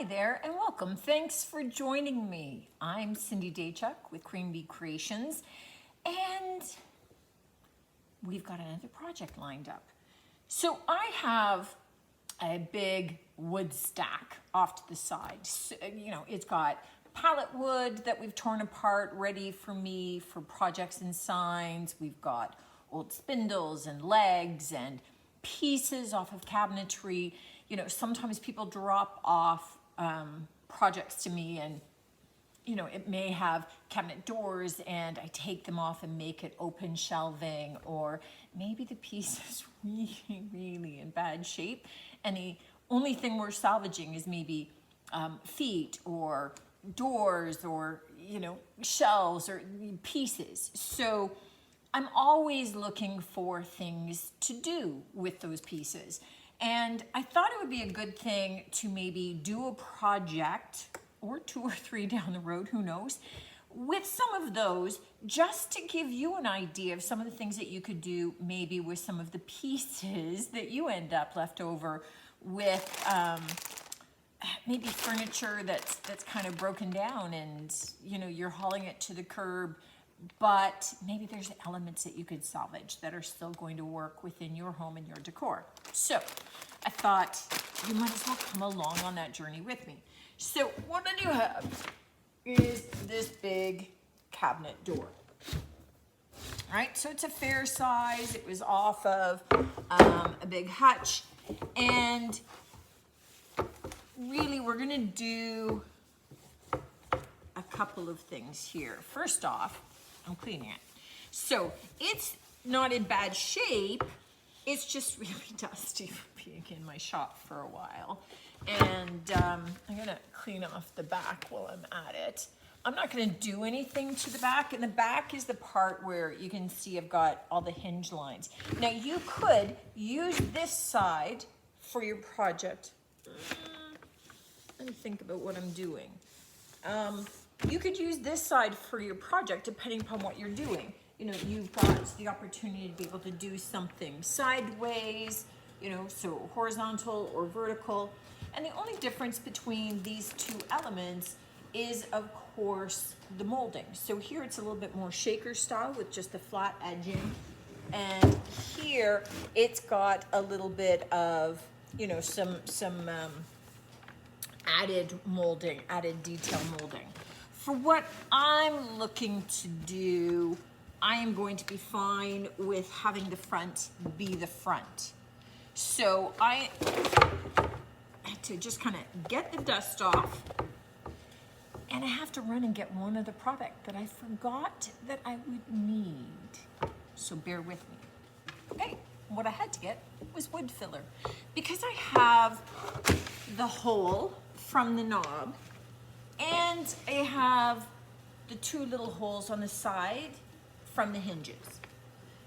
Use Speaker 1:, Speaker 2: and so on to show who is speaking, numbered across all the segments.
Speaker 1: Hi there and welcome. Thanks for joining me. I'm Cindy Daychuk with Cream Bee Creations and we've got another project lined up. So I have a big wood stack off to the side. So, it's got pallet wood that we've torn apart ready for me for projects and signs. We've got old spindles and legs and pieces off of cabinetry. Sometimes people drop off projects to me and, it may have cabinet doors and I take them off and make it open shelving, or maybe the piece is really, really in bad shape and the only thing we're salvaging is maybe feet or doors or, shelves or pieces. So I'm always looking for things to do with those pieces. And I thought it would be a good thing to maybe do a project or 2 or 3 down the road, who knows, with some of those, just to give you an idea of some of the things that you could do maybe with some of the pieces that you end up left over with maybe furniture that's kind of broken down and you're hauling it to the curb, but maybe there's elements that you could salvage that are still going to work within your home and your decor. So I thought you might as well come along on that journey with me. So what I do have is this big cabinet door. All right, so it's a fair size. It was off of a big hutch, and really we're gonna do a couple of things here. First off, I'm cleaning it. So it's not in bad shape. It's just really dusty from being in my shop for a while. And I'm gonna clean off the back while I'm at it. I'm not gonna do anything to the back. And the back is the part where you can see I've got all the hinge lines. Now you could use this side for your project. Let me think about what I'm doing. You could use this side for your project depending upon what you're doing. You've got the opportunity to be able to do something sideways, so horizontal or vertical. And the only difference between these two elements is, of course, the molding. So here it's a little bit more shaker style with just the flat edging. And here it's got a little bit of, some added molding, added detail molding. For what I'm looking to do, I am going to be fine with having the front be the front. So I had to just kind of get the dust off, and I have to run and get one other product that I forgot that I would need. So bear with me. Okay, what I had to get was wood filler because I have the hole from the knob and I have the 2 little holes on the side from the hinges.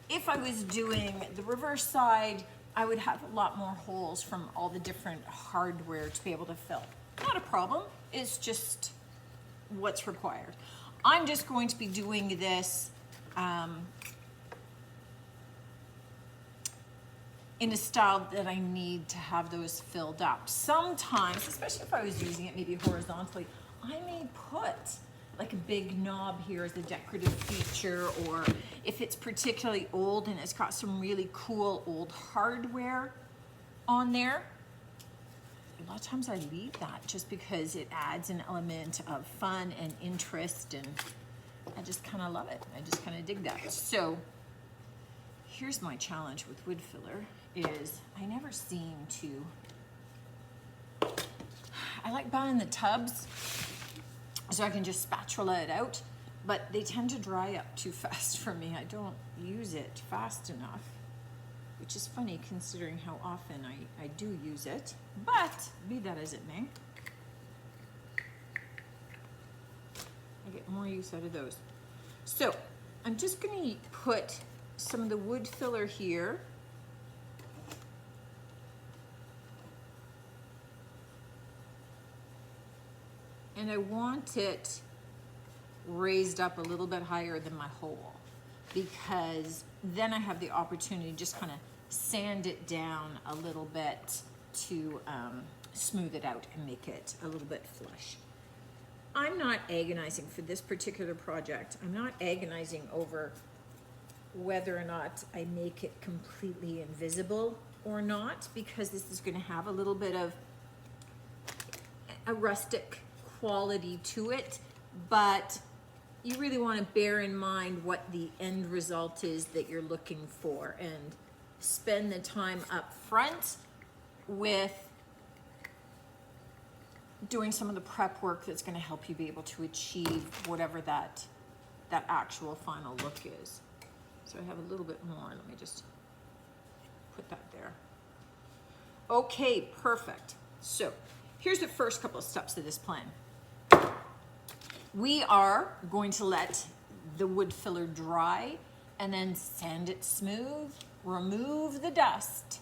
Speaker 1: If I was doing the reverse side, I would have a lot more holes from all the different hardware to be able to fill. Not a problem, it's just what's required. I'm just going to be doing this in a style that I need to have those filled up. Sometimes, especially if I was using it maybe horizontally, I may put like a big knob here as a decorative feature, or if it's particularly old and it's got some really cool old hardware on there, a lot of times I leave that just because it adds an element of fun and interest, and I just kind of love it. I just kind of dig that. So here's my challenge with wood filler is I never seem to, I like buying the tubs so I can just spatula it out, but they tend to dry up too fast for me. I don't use it fast enough, which is funny considering how often I do use it, but be that as it may, I get more use out of those. So I'm just gonna put some of the wood filler here. And I want it raised up a little bit higher than my hole, because then I have the opportunity to just kind of sand it down a little bit to smooth it out and make it a little bit flush. I'm not agonizing for this particular project. I'm not agonizing over whether or not I make it completely invisible or not, because this is going to have a little bit of a rustic quality to it, but you really want to bear in mind what the end result is that you're looking for and spend the time up front with doing some of the prep work that's going to help you be able to achieve whatever that actual final look is. So I have a little bit more. Let me just put that there. Okay, perfect. So here's the first couple of steps of this plan. We are going to let the wood filler dry and then sand it smooth, remove the dust,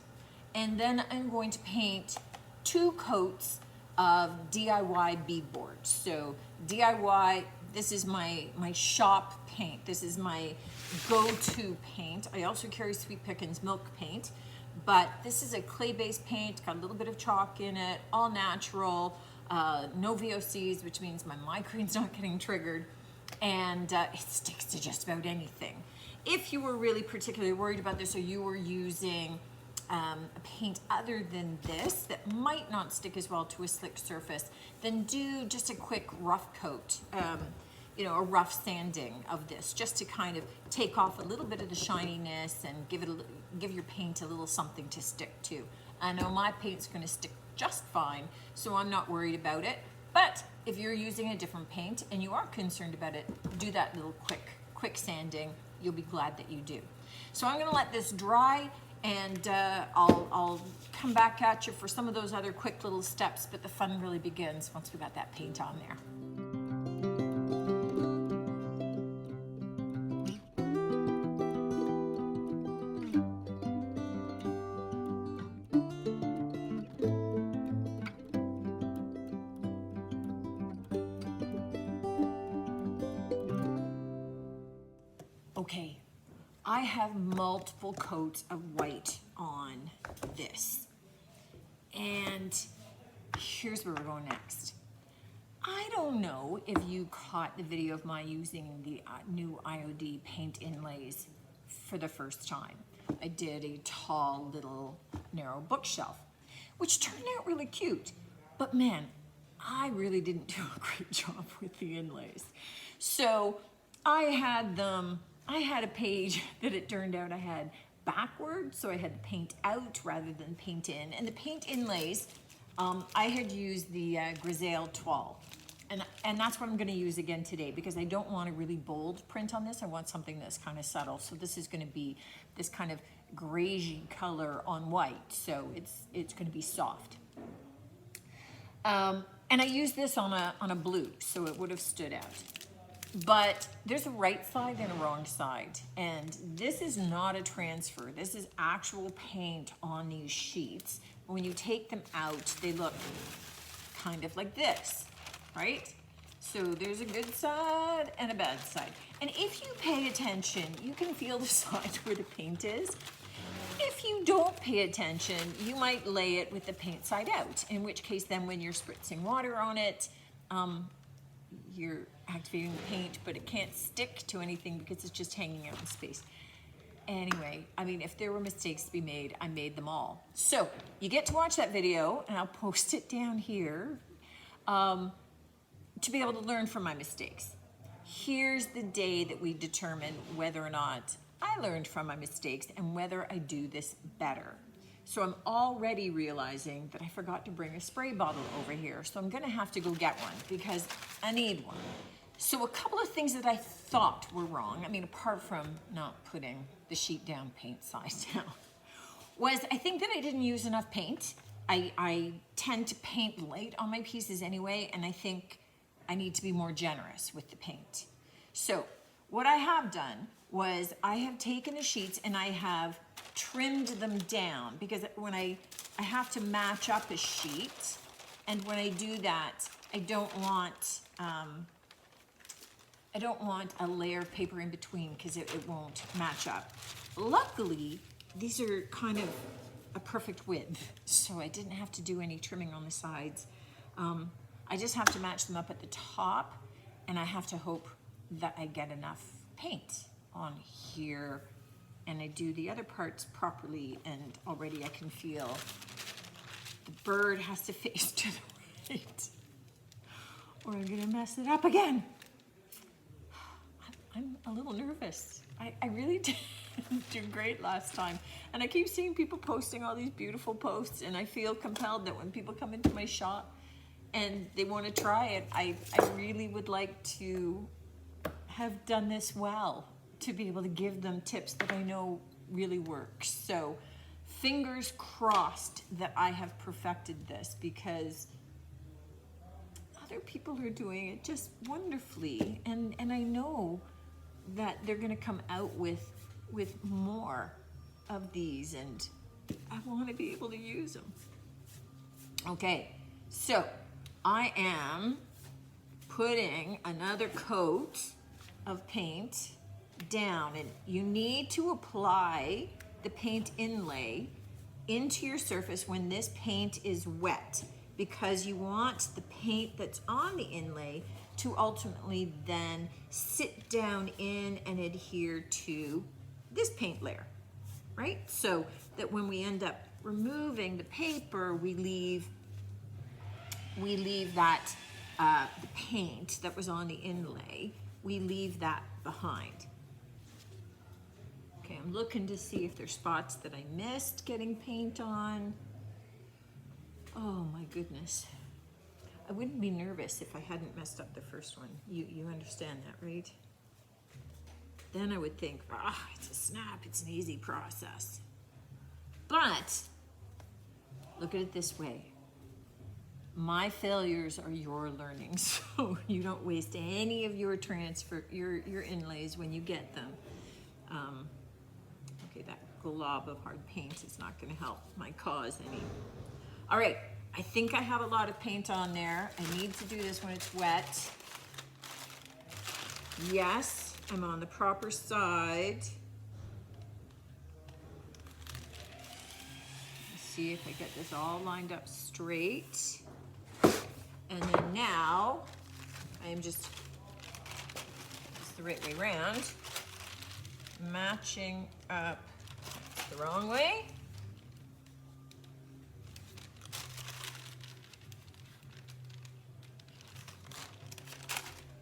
Speaker 1: and then I'm going to paint 2 coats of DIY beadboard. So DIY, this is my shop paint. This is my go-to paint. I also carry Sweet Pickins milk paint, but this is a clay-based paint, got a little bit of chalk in it, all natural, no VOCs, which means my migraine's not getting triggered, and it sticks to just about anything. If you were really particularly worried about this, or you were using a paint other than this that might not stick as well to a slick surface, then do just a quick rough coat, you know, a rough sanding of this, just to kind of take off a little bit of the shininess and give your paint a little something to stick to. I know my paint's going to stick just fine, so I'm not worried about it. But if you're using a different paint and you are concerned about it, do that little quick sanding. You'll be glad that you do. So I'm going to let this dry, and I'll come back at you for some of those other quick little steps, but the fun really begins once we got that paint on there. Okay, I have multiple coats of white on this, and here's where we're going next. I don't know if you caught the video of my using the new IOD paint inlays for the first time. I did a tall little narrow bookshelf, which turned out really cute, but man, I really didn't do a great job with the inlays. So I had a page that it turned out I had backwards, so I had the paint out rather than paint in. And the paint inlays, I had used the Grisaille Toile. And that's what I'm gonna use again today, because I don't want a really bold print on this. I want something that's kind of subtle. So this is gonna be this kind of grayish color on white. So it's gonna be soft. And I used this on a blue, so it would have stood out. But there's a right side and a wrong side, and this is not a transfer. This is actual paint on these sheets. When you take them out, they look kind of like this, right? So there's a good side and a bad side. And if you pay attention, you can feel the side where the paint is. If you don't pay attention, you might lay it with the paint side out, in which case then when you're spritzing water on it, you're activating the paint, but it can't stick to anything because it's just hanging out in space. Anyway, I mean, if there were mistakes to be made, I made them all. So you get to watch that video, and I'll post it down here to be able to learn from my mistakes. Here's the day that we determine whether or not I learned from my mistakes and whether I do this better. So I'm already realizing that I forgot to bring a spray bottle over here. So I'm gonna have to go get one because I need one. So a couple of things that I thought were wrong, I mean, apart from not putting the sheet down paint size down, was I think that I didn't use enough paint. I tend to paint light on my pieces anyway, and I think I need to be more generous with the paint. So what I have done was I have taken the sheets and I have trimmed them down, because when I have to match up a sheet, and when I do that, I don't want a layer of paper in between because it won't match up. Luckily, these are kind of a perfect width, so I didn't have to do any trimming on the sides. I just have to match them up at the top, and I have to hope that I get enough paint on here and I do the other parts properly, and already I can feel the bird has to face to the right or I'm gonna mess it up again. I'm a little nervous. I really didn't do great last time. And I keep seeing people posting all these beautiful posts, and I feel compelled that when people come into my shop and they want to try it, I really would like to have done this well, to be able to give them tips that I know really work. So fingers crossed that I have perfected this, because other people are doing it just wonderfully, and I know that they're going to come out with more of these, and I want to be able to use them. Okay, so I am putting another coat of paint down, and you need to apply the paint inlay into your surface when this paint is wet, because you want the paint that's on the inlay to ultimately then sit down in and adhere to this paint layer, right? So that when we end up removing the paper, we leave that the paint that was on the inlay, we leave that behind. Okay, I'm looking to see if there's spots that I missed getting paint on. Oh my goodness. I wouldn't be nervous if I hadn't messed up the first one. You understand that, right? Then I would think, it's a snap, it's an easy process. But look at it this way. My failures are your learnings, so you don't waste any of your your inlays when you get them. Okay, that glob of hard paint is not going to help my cause any. All right, I think I have a lot of paint on there. I need to do this when it's wet. Yes, I'm on the proper side. Let's see if I get this all lined up straight. And then now, I am just the right way around, matching up the wrong way.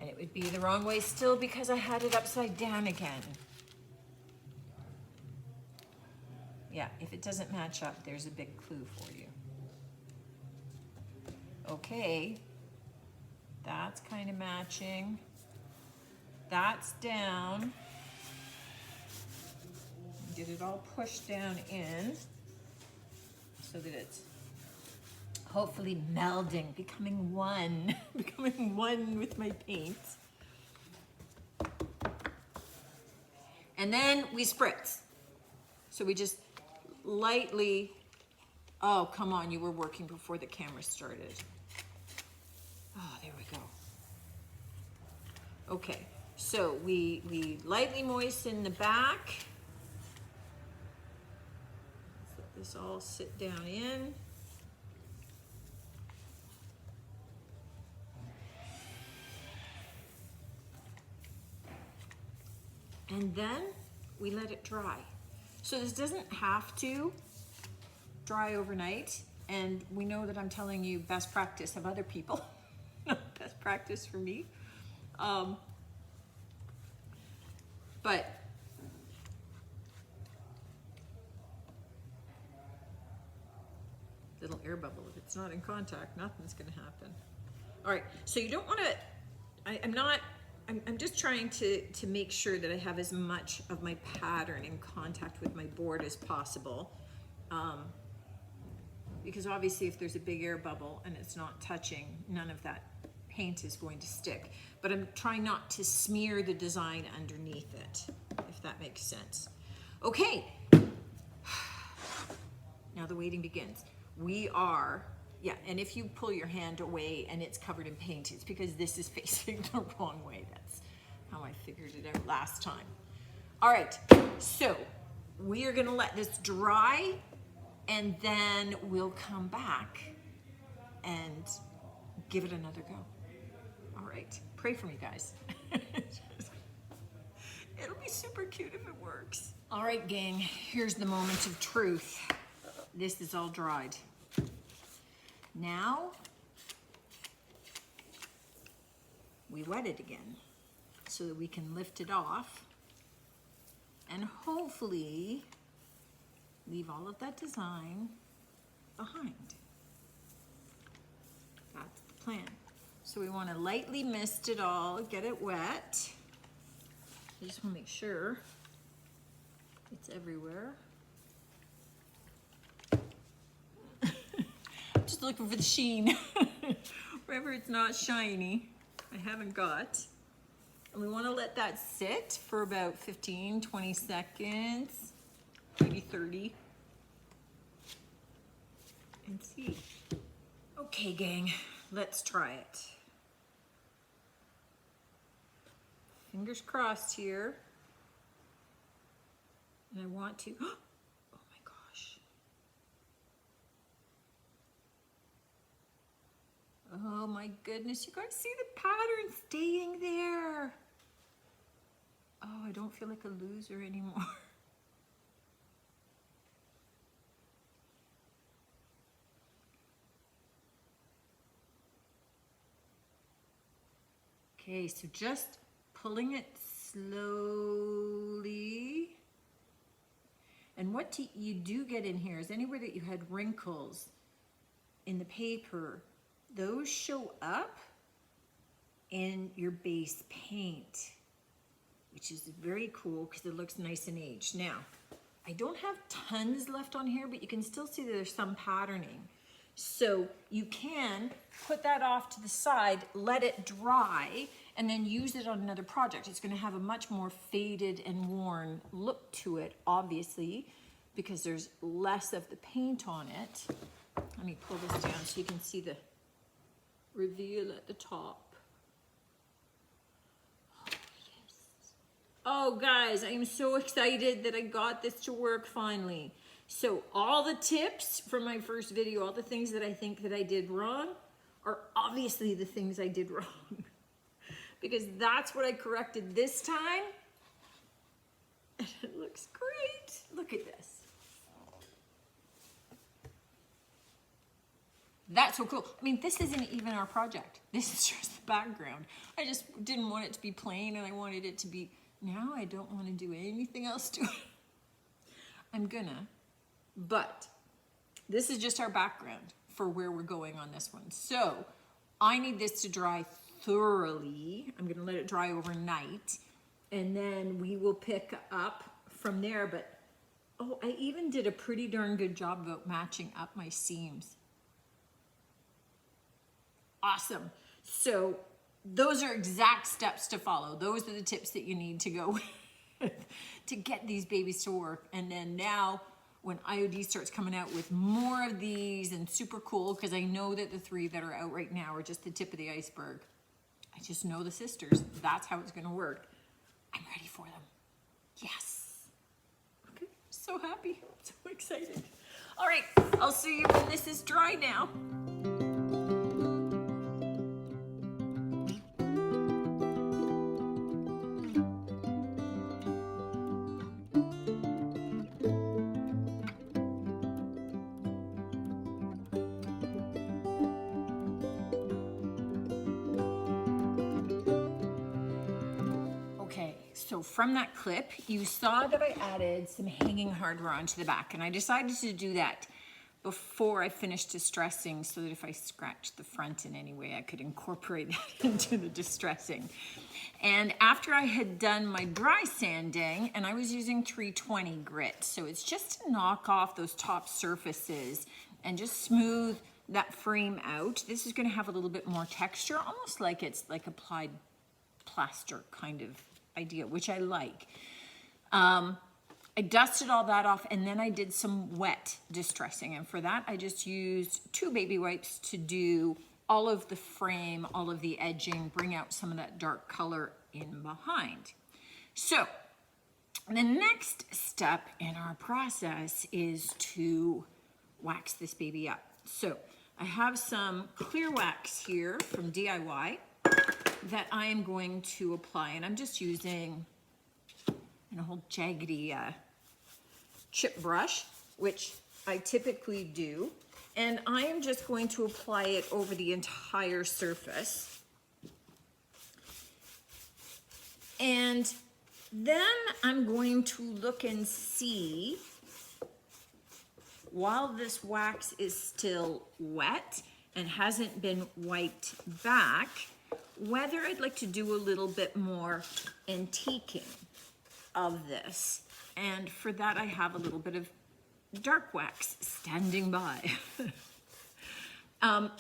Speaker 1: And it would be the wrong way still because I had it upside down again. Yeah, if it doesn't match up, there's a big clue for you. Okay, that's kind of matching. That's down. Get it all pushed down in so that it's hopefully melding, becoming one, becoming one with my paint. And then we spritz. So we just lightly, oh, come on, you were working before the camera started. Oh, there we go. Okay, so we lightly moisten the back. Let this all sit down in. And then we let it dry. So this doesn't have to dry overnight. And we know that I'm telling you best practice of other people, not best practice for me. But little air bubble, if it's not in contact, nothing's gonna happen. All right, so you don't wanna, I'm just trying to make sure that I have as much of my pattern in contact with my board as possible. Because obviously if there's a big air bubble and it's not touching, none of that paint is going to stick. But I'm trying not to smear the design underneath it, if that makes sense. Okay, now the waiting begins. We are, yeah, and if you pull your hand away and it's covered in paint, it's because this is facing the wrong way. That's how I figured it out last time. All right, so we are gonna let this dry, and then we'll come back and give it another go. All right, pray for me, guys. It'll be super cute if it works. All right, gang, here's the moment of truth. This is all dried. Now, we wet it again so that we can lift it off and hopefully leave all of that design behind. That's the plan. So we want to lightly mist it all, get it wet. I just want to make sure it's everywhere. Just looking for the sheen. Wherever it's not shiny, I haven't got. And we want to let that sit for about 15, 20 seconds, maybe 30. And see. Okay, gang, let's try it. Fingers crossed here. And I want to, oh my gosh. Oh my goodness, you guys see the pattern staying there. Oh, I don't feel like a loser anymore. Okay, so just pulling it slowly. And what you do get in here is anywhere that you had wrinkles in the paper, those show up in your base paint, which is very cool because it looks nice and aged. Now, I don't have tons left on here, but you can still see that there's some patterning. So you can put that off to the side, let it dry, and then use it on another project. It's going to have a much more faded and worn look to it, obviously, because there's less of the paint on it. Let me pull this down so you can see the reveal at the top. Oh, yes. Oh, guys, I am so excited that I got this to work finally. So all the tips from my first video, all the things that I think that I did wrong, are obviously the things I did wrong. Because that's what I corrected this time. And it looks great. Look at this. That's so cool. I mean, this isn't even our project. This is just the background. I just didn't want it to be plain, and I wanted it to be, now I don't want to do anything else to it. I'm gonna, but this is just our background for where we're going on this one. So I need this to dry thoroughly. I'm gonna let it dry overnight, and then we will pick up from there. But oh, I even did a pretty darn good job about matching up my seams. Awesome. So those are exact steps to follow. Those are the tips that you need to go with to get these babies to work. And then now when IOD starts coming out with more of these and super cool, because I know that the 3 that are out right now are just the tip of the iceberg. I just know the sisters. That's how it's going to work. I'm ready for them. Yes. Okay. So happy. So excited. All right. I'll see you when this is dry now. So from that clip, you saw that I added some hanging hardware onto the back, and I decided to do that before I finished distressing so that if I scratched the front in any way, I could incorporate that into the distressing. And after I had done my dry sanding, and I was using 320 grit, so it's just to knock off those top surfaces and just smooth that frame out. This is gonna have a little bit more texture, almost like it's like applied plaster kind of idea, which I like. I dusted all that off, and then I did some wet distressing, and for that I just used 2 baby wipes to do all of the frame, all of the edging, bring out some of that dark color in behind. So the next step in our process is to wax this baby up. So I have some clear wax here from DIY that I am going to apply, and I'm just using a whole jaggedy chip brush, which I typically do, and I am just going to apply it over the entire surface. And then I'm going to look and see, while this wax is still wet and hasn't been wiped back, whether I'd like to do a little bit more antiquing of this. And for that, I have a little bit of dark wax standing by.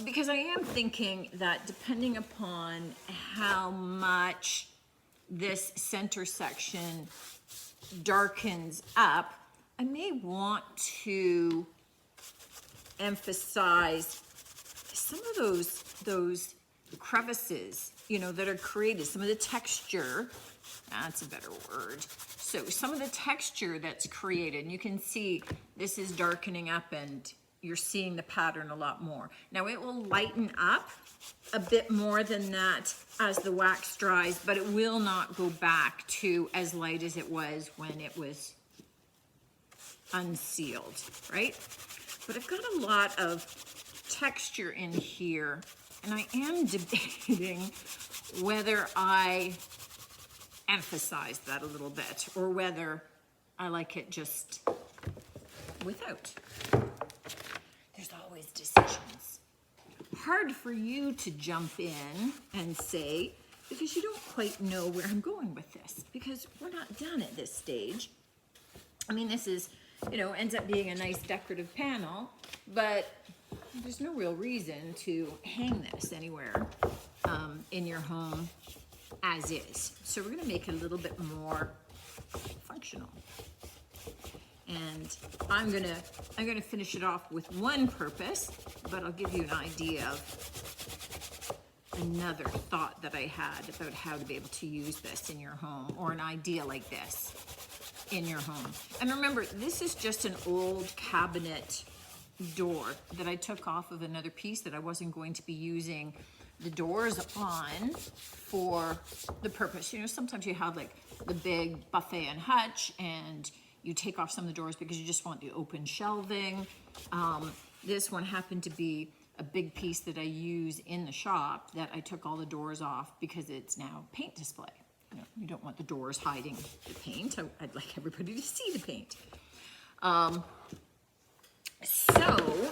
Speaker 1: Because I am thinking that depending upon how much this center section darkens up, I may want to emphasize some of those crevices, that are created, some of the texture, that's a better word. So some of the texture that's created, and you can see this is darkening up and you're seeing the pattern a lot more. Now it will lighten up a bit more than that as the wax dries, but it will not go back to as light as it was when it was unsealed, right? But I've got a lot of texture in here, and I am debating whether I emphasize that a little bit or whether I like it just without. There's always decisions. Hard for you to jump in and say, because you don't quite know where I'm going with this, because we're not done at this stage. I mean, this is, ends up being a nice decorative panel, but there's no real reason to hang this anywhere in your home as is. So we're gonna make it a little bit more functional. And I'm gonna finish it off with one purpose, but I'll give you an idea of another thought that I had about how to be able to use this in your home, or an idea like this in your home. And remember, this is just an old cabinet door that I took off of another piece that I wasn't going to be using the doors on for the purpose. Sometimes you have like the big buffet and hutch and you take off some of the doors because you just want the open shelving. This one happened to be a big piece that I use in the shop that I took all the doors off because it's now paint display. You don't want the doors hiding the paint. I'd like everybody to see the paint. So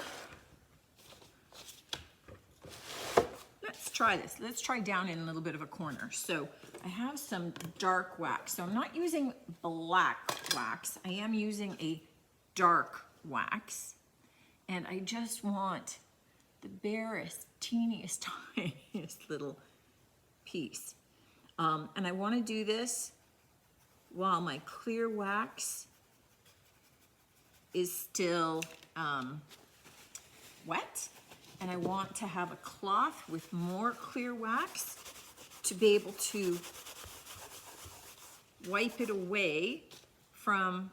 Speaker 1: let's try this. Let's try down in a little bit of a corner. So I have some dark wax. So I'm not using black wax. I am using a dark wax. And I just want the barest, teeniest, tiniest little piece. And I want to do this while my clear wax is still wet. And I want to have a cloth with more clear wax to be able to wipe it away from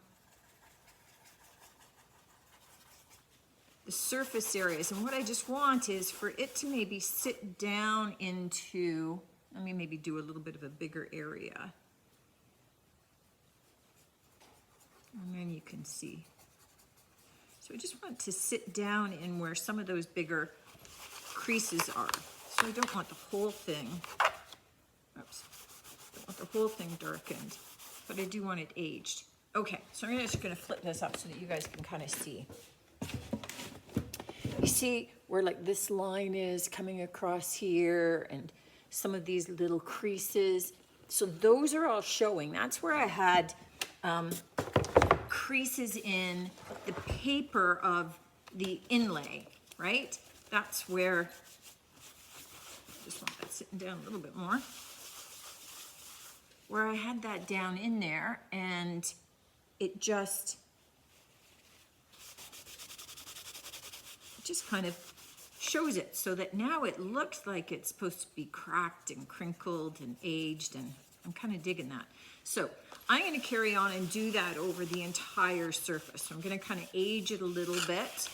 Speaker 1: the surface areas. And what I just want is for it to maybe sit down into, let me maybe do a little bit of a bigger area. And then you can see. So I just want to sit down in where some of those bigger creases are. So I don't want the whole thing, oops, don't want the whole thing darkened, but I do want it aged. Okay, so I'm just gonna flip this up so that you guys can kind of see. You see where like this line is coming across here and some of these little creases. So those are all showing. That's where I had creases in the paper of the inlay, right? That's where, I just want that sitting down a little bit more, where I had that down in there, and it just kind of shows it so that now it looks like it's supposed to be cracked and crinkled and aged, and I'm kind of digging that. So I'm going to carry on and do that over the entire surface. So I'm going to kind of age it a little bit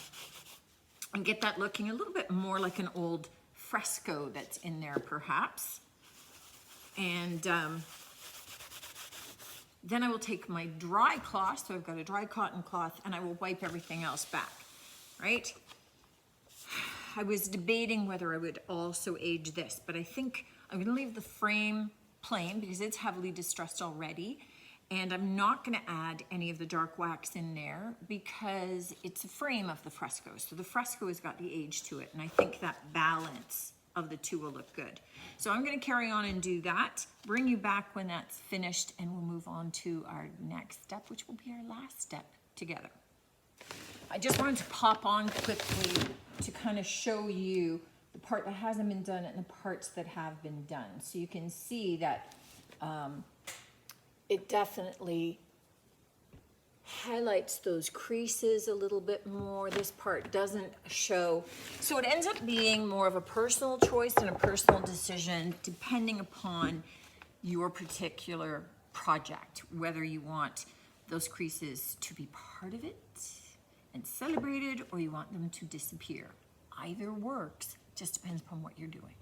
Speaker 1: and get that looking a little bit more like an old fresco that's in there perhaps. And then I will take my dry cloth, so I've got a dry cotton cloth, and I will wipe everything else back, right? I was debating whether I would also age this, but I think I'm gonna leave the frame plain because it's heavily distressed already. And I'm not gonna add any of the dark wax in there because it's a frame of the fresco. So the fresco has got the age to it, and I think that balance of the two will look good. So I'm gonna carry on and do that, bring you back when that's finished, and we'll move on to our next step, which will be our last step together. I just wanted to pop on quickly to kind of show you the part that hasn't been done and the parts that have been done. So you can see that it definitely highlights those creases a little bit more. This part doesn't show. So it ends up being more of a personal choice and a personal decision depending upon your particular project, whether you want those creases to be part of it and celebrated or you want them to disappear. Either works, just depends upon what you're doing.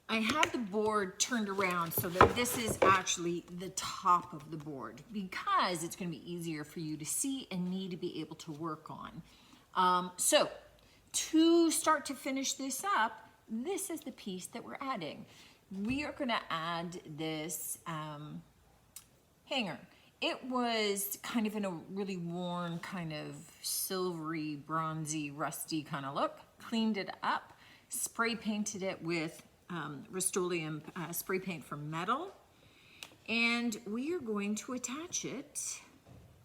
Speaker 1: I have the board turned around so that this is actually the top of the board because it's going to be easier for you to see and me to be able to work on. So to start to finish this up, this is the piece that we're adding. We are going to add this hanger. It was kind of in a really worn, kind of silvery, bronzy, rusty kind of look. Cleaned it up, spray painted it with Rust-Oleum spray paint for metal, and we are going to attach it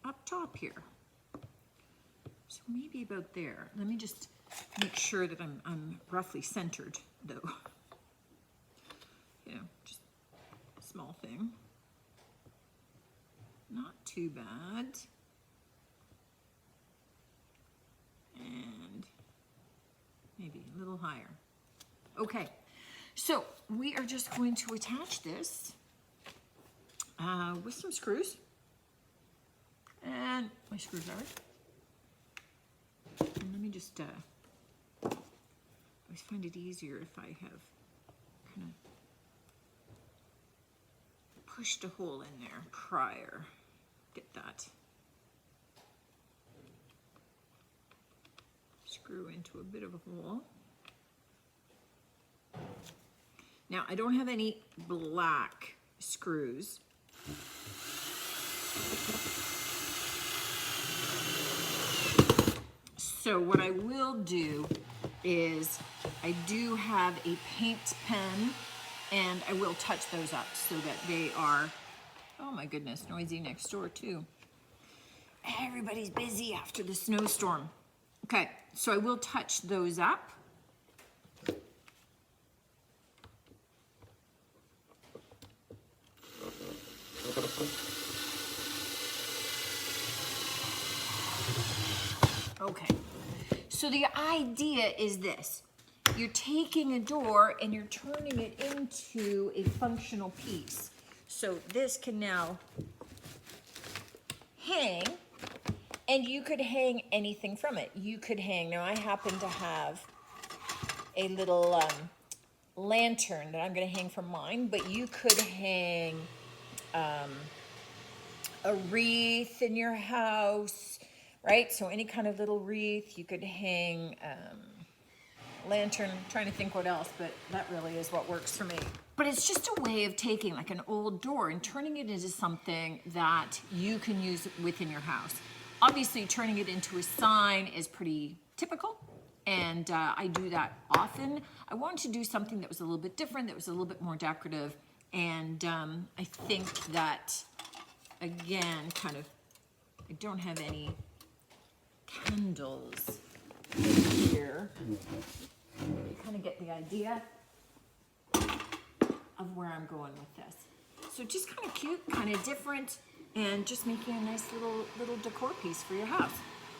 Speaker 1: up top here. So maybe about there. Let me just make sure that I'm roughly centered though. You know, just a small thing. Not too bad. And maybe a little higher. Okay. So we are just going to attach this with some screws and my screwdriver. And let me just, I always find it easier if I have kind of pushed a hole in there prior. Get that. Screw into a bit of a hole. Now, I don't have any black screws. So what I will do is I do have a paint pen and I will touch those up so that they are, oh my goodness, noisy next door too. Everybody's busy after the snowstorm. Okay, so I will touch those up. Okay, so the idea is this. You're taking a door and you're turning it into a functional piece. So this can now hang, and you could hang anything from it. You could hang, now I happen to have a little lantern that I'm gonna hang from mine, but you could hang a wreath in your house, right? So any kind of little wreath, you could hang lantern. I'm trying to think what else, but that really is what works for me. But it's just a way of taking like an old door and turning it into something that you can use within your house. Obviously, turning it into a sign is pretty typical, and I do that often. I wanted to do something that was a little bit different, that was a little bit more decorative, and I think that, again, kind of, I don't have any candles here. You kind of get the idea of where I'm going with this. So just kind of cute, kind of different, and just making a nice little decor piece for your house.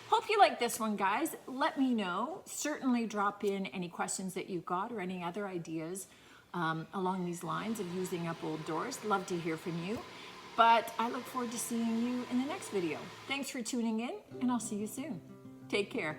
Speaker 1: Hope you like this one, guys. Let me know. Certainly drop in any questions that you've got or any other ideas along these lines of using up old doors. Love to hear from you. But I look forward to seeing you in the next video. Thanks for tuning in, and I'll see you soon. Take care.